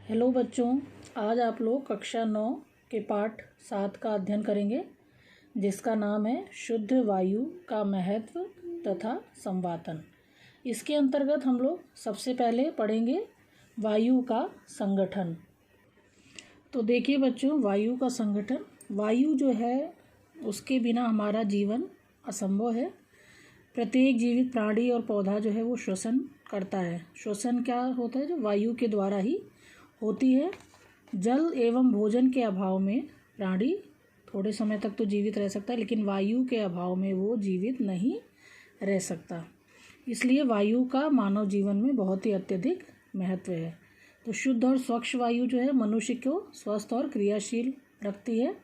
Hello बच्चों, आज आप लोग कक्षा 9 के पाठ 7 का अध्ययन करेंगे, जिसका नाम है शुद्ध वायु का महत्व तथा संवातन। इसके अंतर्गत हम लोग सबसे पहले पढ़ेंगे वायु का संगठन। तो देखिए बच्चों, वायु का संगठन, वायु जो है उसके बिना हमारा जीवन असंभव है। प्रत्येक जीवित प्राणी और पौधा जो है वो श्वसन करता है। श्वसन क्या होता है? जो वायु के द्वारा ही होती है। जल एवं भोजन के अभाव में प्राणी थोड़े समय तक तो जीवित रह सकता है, लेकिन वायु के अभाव में वो जीवित नहीं रह सकता। इसलिए वायु का मानव जीवन में बहुत ही अत्यधिक महत्व है। तो शुद्ध और स्वच्छ वायु जो है मनुष्य को स्वस्थ और क्रियाशील रखती है।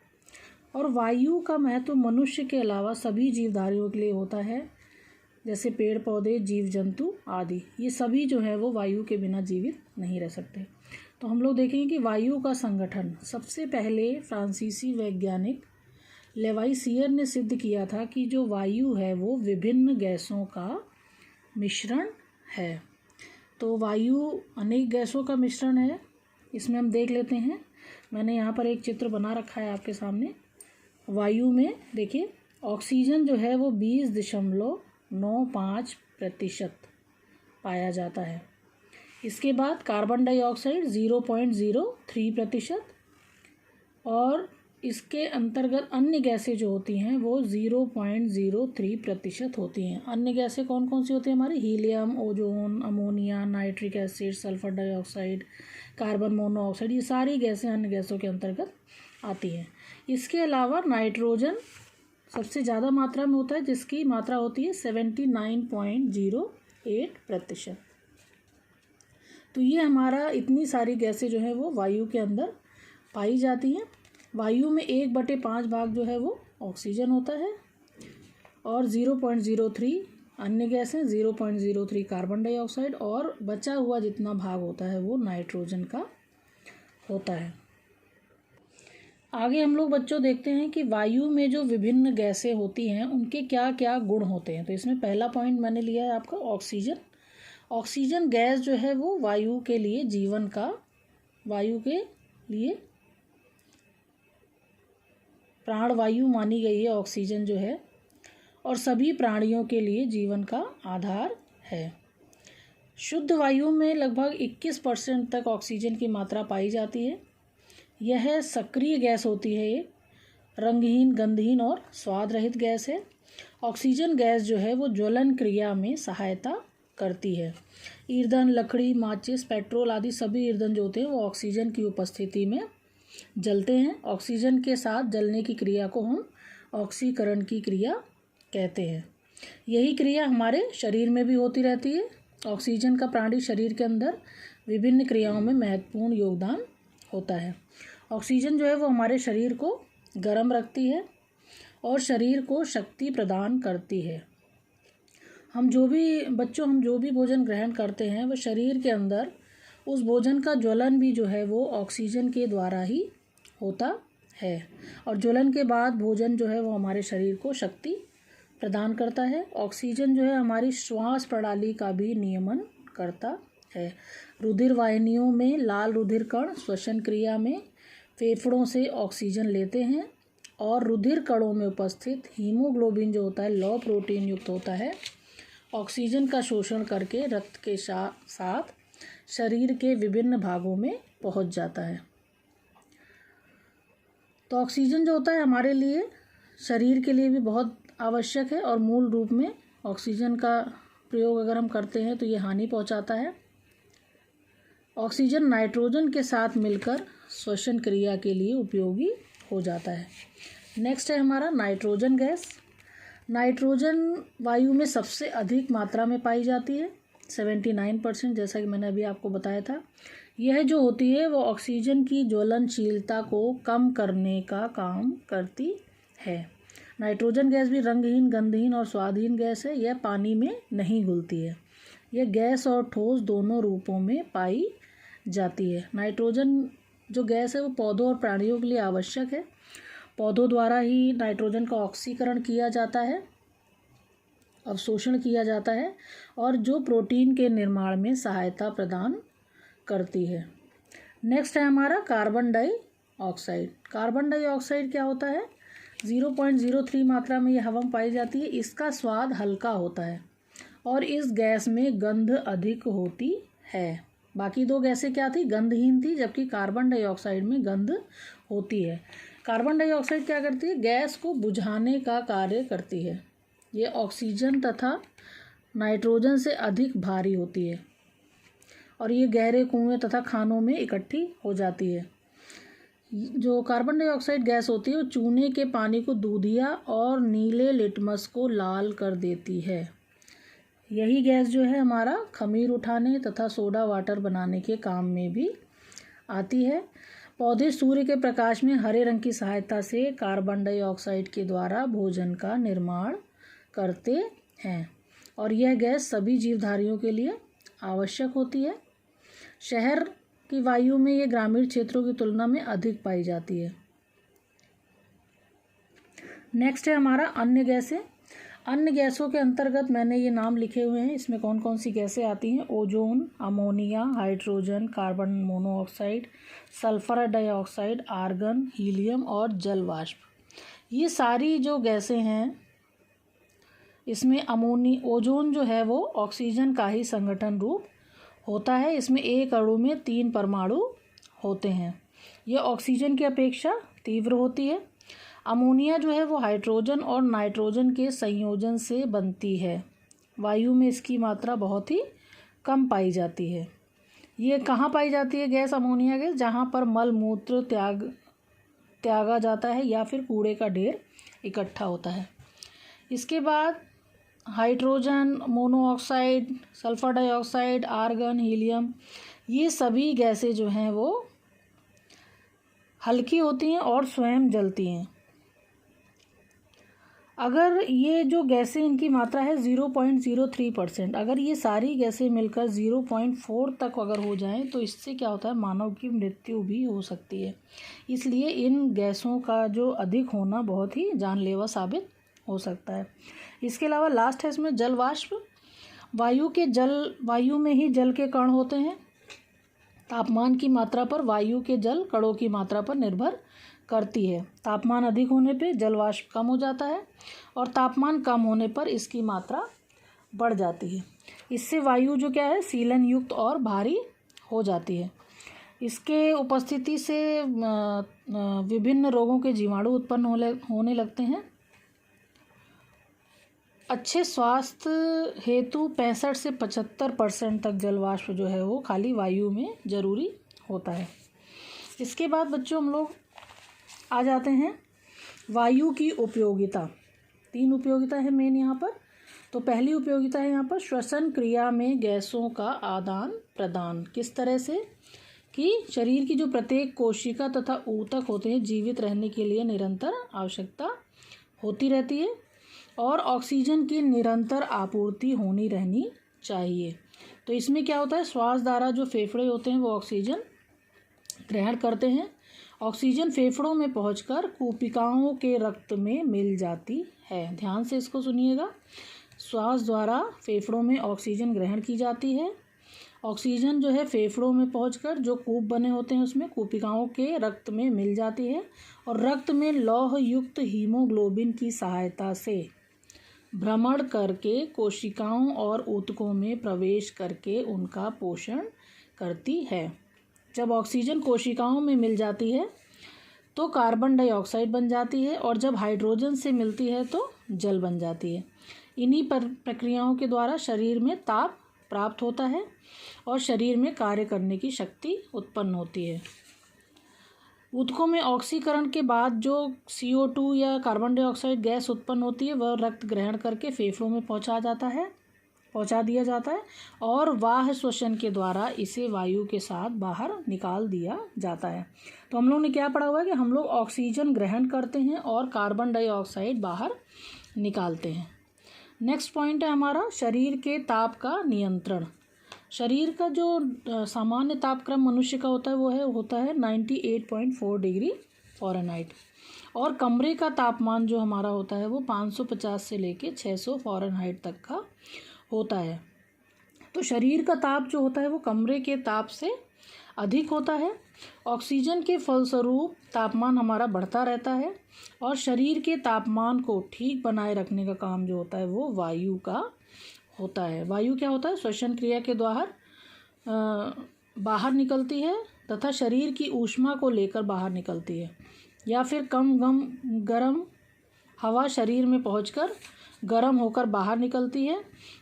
और वायु का महत्व मनुष्य के अलावा सभी जीवधारियों के लिए होता है, जैसे पेड़ पौधे, जीव जंतु आदि। ये सभी जो है वो वायु के बिना जीवित नहीं रह सकते। तो हम लोग देखेंगे कि वायु का संगठन सबसे पहले फ्रांसीसी वैज्ञानिक लेवाइसियर ने सिद्ध किया था कि जो वायु है वो विभिन्न गैसों का मिश्रण है। तो वायु अनेक गैसों का मिश्रण है। इसमें हम देख लेते हैं। मैंने यहाँ पर एक चित्र बना रखा है आपके सामने। वायु में देखिए, ऑक्सीजन जो है वो 20.95% पाया जाता है। इसके बाद कार्बन डाइऑक्साइड 0.03%, और इसके अंतर्गत अन्य गैसें जो होती हैं वो 0.03% होती हैं। अन्य गैसें कौन कौन सी होती हैं हमारी? Helium, ozone, ammonia, nitric acid, sulphur dioxide, carbon monoxide, ये सारी गैसें अन्य गैसों के अंतर्गत आती हैं। इसके अलावा नाइट्रोजन सबसे ज़्यादा मात्रा में होता है, जिसकी मात्रा होती है 79.08%। तो ये हमारा इतनी सारी गैसें जो है वो वायु के अंदर पाई जाती हैं। वायु में 1/5 भाग जो है वो ऑक्सीजन होता है, और 0.03 अन्य गैसें, 0.03 कार्बन डाइऑक्साइड, और बचा हुआ जितना भाग होता है वो नाइट्रोजन का होता है। आगे हम लोग बच्चों देखते हैं कि वायु में जो विभिन्न गैसें होती हैं उनके क्या क्या गुण होते हैं। तो इसमें पहला पॉइंट मैंने लिया है आपका ऑक्सीजन। ऑक्सीजन गैस जो है वो वायु के लिए जीवन का, वायु के लिए प्राणवायु मानी गई है ऑक्सीजन जो है, और सभी प्राणियों के लिए जीवन का आधार है। शुद्ध वायु में लगभग 21% तक ऑक्सीजन की मात्रा पाई जाती है। यह सक्रिय गैस होती है। ये रंगहीन, गंधहीन और स्वाद रहित गैस है। ऑक्सीजन गैस जो है वो ज्वलन क्रिया में सहायता करती है। ईंधन, लकड़ी, माचिस, पेट्रोल आदि सभी ईंधन जो होते हैं वो ऑक्सीजन की उपस्थिति में जलते हैं। ऑक्सीजन के साथ जलने की क्रिया को हम ऑक्सीकरण की क्रिया कहते हैं। यही क्रिया हमारे शरीर में भी होती रहती है। ऑक्सीजन का प्राणी शरीर के अंदर विभिन्न क्रियाओं में महत्वपूर्ण योगदान होता है। ऑक्सीजन जो है वो हमारे शरीर को गर्म रखती है और शरीर को शक्ति प्रदान करती है। हम जो भी भोजन ग्रहण करते हैं वो शरीर के अंदर उस भोजन का ज्वलन भी जो है वो ऑक्सीजन के द्वारा ही होता है, और ज्वलन के बाद भोजन जो है वो हमारे शरीर को शक्ति प्रदान करता है। ऑक्सीजन जो है हमारी श्वास प्रणाली का भी नियमन करता है। रुधिर वाहिनियों में लाल रुधिर कण श्वसन क्रिया में फेफड़ों से ऑक्सीजन लेते हैं, और रुधिर कणों में उपस्थित हीमोग्लोबिन जो होता है लौ प्रोटीन युक्त होता है, ऑक्सीजन का शोषण करके रक्त के साथ शरीर के विभिन्न भागों में पहुंच जाता है। तो ऑक्सीजन जो होता है हमारे लिए, शरीर के लिए भी बहुत आवश्यक है, और मूल रूप में ऑक्सीजन का प्रयोग अगर हम करते हैं तो ये हानि पहुंचाता है। ऑक्सीजन नाइट्रोजन के साथ मिलकर श्वसन क्रिया के लिए उपयोगी हो जाता है। नेक्स्ट है हमारा नाइट्रोजन गैस। नाइट्रोजन वायु में सबसे अधिक मात्रा में पाई जाती है, 79%, जैसा कि मैंने अभी आपको बताया था। यह जो होती है वो ऑक्सीजन की ज्वलनशीलता को कम करने का काम करती है। नाइट्रोजन गैस भी रंगहीन, गंधहीन और स्वादहीन गैस है। यह पानी में नहीं घुलती है। यह गैस और ठोस दोनों रूपों में पाई जाती है। नाइट्रोजन जो गैस है वो पौधों और प्राणियों के लिए आवश्यक है। पौधों द्वारा ही नाइट्रोजन का ऑक्सीकरण किया जाता है, अवशोषण किया जाता है, और जो प्रोटीन के निर्माण में सहायता प्रदान करती है। नेक्स्ट है हमारा कार्बन डाइऑक्साइड। कार्बन डाइऑक्साइड क्या होता है? 0.03 मात्रा में ये हवा में पाई जाती है। इसका स्वाद हल्का होता है और इस गैस में गंध अधिक होती है। बाकी दो गैसें क्या थी? गंधहीन थी, जबकि कार्बन डाइऑक्साइड में गंध होती है। कार्बन डाइऑक्साइड क्या करती है? गैस को बुझाने का कार्य करती है। ये ऑक्सीजन तथा नाइट्रोजन से अधिक भारी होती है और ये गहरे कुएं तथा खानों में इकट्ठी हो जाती है। जो कार्बन डाइऑक्साइड गैस होती है वो चूने के पानी को दूधिया और नीले लिटमस को लाल कर देती है। यही गैस जो है हमारा खमीर उठाने तथा सोडा वाटर बनाने के काम में भी आती है। पौधे सूर्य के प्रकाश में हरे रंग की सहायता से कार्बन डाइऑक्साइड के द्वारा भोजन का निर्माण करते हैं और यह गैस सभी जीवधारियों के लिए आवश्यक होती है। शहर की वायु में ये ग्रामीण क्षेत्रों की तुलना में अधिक पाई जाती है। नेक्स्ट है हमारा अन्य गैसें। अन्य गैसों के अंतर्गत मैंने ये नाम लिखे हुए हैं। इसमें कौन कौन सी गैसें आती हैं? Ozone, ammonia, hydrogen, carbon monoxide, sulphur dioxide, argon, helium और जल वाष्प। ये सारी जो गैसें हैं इसमें ओजोन जो है वो ऑक्सीजन का ही संगठन रूप होता है। इसमें एक अणु में 3 परमाणु होते हैं। यह ऑक्सीजन की अपेक्षा तीव्र होती है। अमोनिया जो है वो हाइड्रोजन और नाइट्रोजन के संयोजन से बनती है। वायु में इसकी मात्रा बहुत ही कम पाई जाती है। ये कहाँ पाई जाती है गैस अमोनिया गैस? जहाँ पर मल मूत्र त्यागा जाता है या फिर कूड़े का ढेर इकट्ठा होता है। इसके बाद hydrogen, monoxide, sulphur dioxide, argon, helium, ये सभी गैसें जो हैं वो हल्की होती हैं और स्वयं जलती हैं। अगर ये जो गैसें इनकी मात्रा है 0.03%, अगर ये सारी गैसें मिलकर 0.4 तक अगर हो जाएं तो इससे क्या होता है? मानव की मृत्यु भी हो सकती है। इसलिए इन गैसों का जो अधिक होना बहुत ही जानलेवा साबित हो सकता है। इसके अलावा लास्ट है इसमें जल वाष्प। वायु में ही जल के कण होते हैं। तापमान की मात्रा पर वायु के जल कणों की मात्रा पर निर्भर करती है। तापमान अधिक होने पे जल वाष्प कम हो जाता है और तापमान कम होने पर इसकी मात्रा बढ़ जाती है। इससे वायु जो क्या है? सीलन युक्त और भारी हो जाती है। इसके उपस्थिति से विभिन्न रोगों के जीवाणु उत्पन्न होने लगते हैं। अच्छे स्वास्थ्य हेतु 65 से 75% तक जल वाष्प जो है वो खाली वायु में ज़रूरी होता है। इसके बाद बच्चों हम लोग आ जाते हैं वायु की उपयोगिता। 3 उपयोगिता है मेन यहाँ पर। तो पहली उपयोगिता है यहाँ पर श्वसन क्रिया में गैसों का आदान प्रदान। किस तरह से? कि शरीर की जो प्रत्येक कोशिका तथा ऊतक होते हैं जीवित रहने के लिए निरंतर आवश्यकता होती रहती है और ऑक्सीजन की निरंतर आपूर्ति होनी रहनी चाहिए। तो इसमें क्या होता है? श्वास द्वारा जो फेफड़े होते हैं वो ऑक्सीजन ग्रहण करते हैं। ऑक्सीजन फेफड़ों में पहुंचकर कूपिकाओं के रक्त में मिल जाती है। ध्यान से इसको सुनिएगा। श्वास द्वारा फेफड़ों में ऑक्सीजन ग्रहण की जाती है। ऑक्सीजन जो है फेफड़ों में पहुंचकर जो कूप बने होते हैं उसमें कूपिकाओं के रक्त में मिल जाती है और रक्त में लौह युक्त हीमोग्लोबिन की सहायता से भ्रमण करके कोशिकाओं और ऊतकों में प्रवेश करके उनका पोषण करती है। जब ऑक्सीजन कोशिकाओं में मिल जाती है तो कार्बन डाइऑक्साइड बन जाती है और जब हाइड्रोजन से मिलती है तो जल बन जाती है। इन्हीं प्रक्रियाओं के द्वारा शरीर में ताप प्राप्त होता है और शरीर में कार्य करने की शक्ति उत्पन्न होती है। ऊतकों में ऑक्सीकरण के बाद जो CO2 या कार्बन डाइऑक्साइड गैस उत्पन्न होती है वह रक्त ग्रहण करके फेफड़ों में पहुंचा दिया जाता है और वाह श्वसन के द्वारा इसे वायु के साथ बाहर निकाल दिया जाता है। तो हम लोग ने क्या पढ़ा हुआ है कि हम लोग ऑक्सीजन ग्रहण करते हैं और कार्बन डाइऑक्साइड बाहर निकालते हैं। नेक्स्ट पॉइंट है हमारा शरीर के ताप का नियंत्रण। शरीर का जो सामान्य तापक्रम मनुष्य का होता है 98.4 डिग्री फ़ारेनहाइट और कमरे का तापमान जो हमारा होता है वो 550 से लेके 600 फ़ारेनहाइट तक का होता है। तो शरीर का ताप जो होता है वो कमरे के ताप से अधिक होता है। ऑक्सीजन के फलस्वरूप तापमान हमारा बढ़ता रहता है और शरीर के तापमान को ठीक बनाए रखने का काम जो होता है वो वायु का होता है। वायु क्या होता है? श्वसन क्रिया के द्वारा बाहर निकलती है तथा शरीर की ऊष्मा को लेकर बाहर निकलती है, या फिर गर्म हवा शरीर में पहुंचकर गर्म होकर बाहर निकलती है।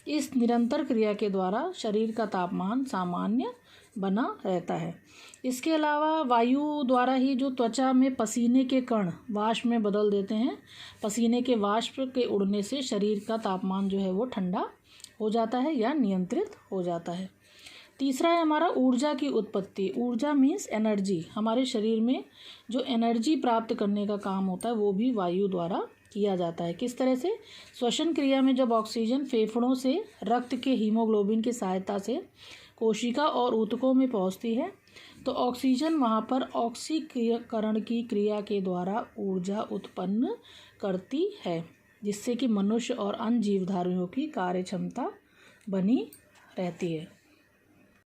इस निरंतर क्रिया के द्वारा शरीर का तापमान सामान्य बना रहता है। इसके अलावा वायु द्वारा ही जो त्वचा में पसीने के कण वाष्प में बदल देते हैं, पसीने के वाष्प के उड़ने से शरीर का तापमान जो है वो ठंडा हो जाता है या नियंत्रित हो जाता है। तीसरा है हमारा ऊर्जा की उत्पत्ति। ऊर्जा मीन्स एनर्जी। हमारे शरीर में जो एनर्जी प्राप्त करने का काम होता है वो भी वायु द्वारा किया जाता है। किस तरह से? श्वसन क्रिया में जब ऑक्सीजन फेफड़ों से रक्त के हीमोग्लोबिन की सहायता से कोशिका और ऊतकों में पहुंचती है तो ऑक्सीजन वहां पर ऑक्सीकरण की क्रिया के द्वारा ऊर्जा उत्पन्न करती है, जिससे कि मनुष्य और अन्य जीवधारियों की कार्य क्षमता बनी रहती है।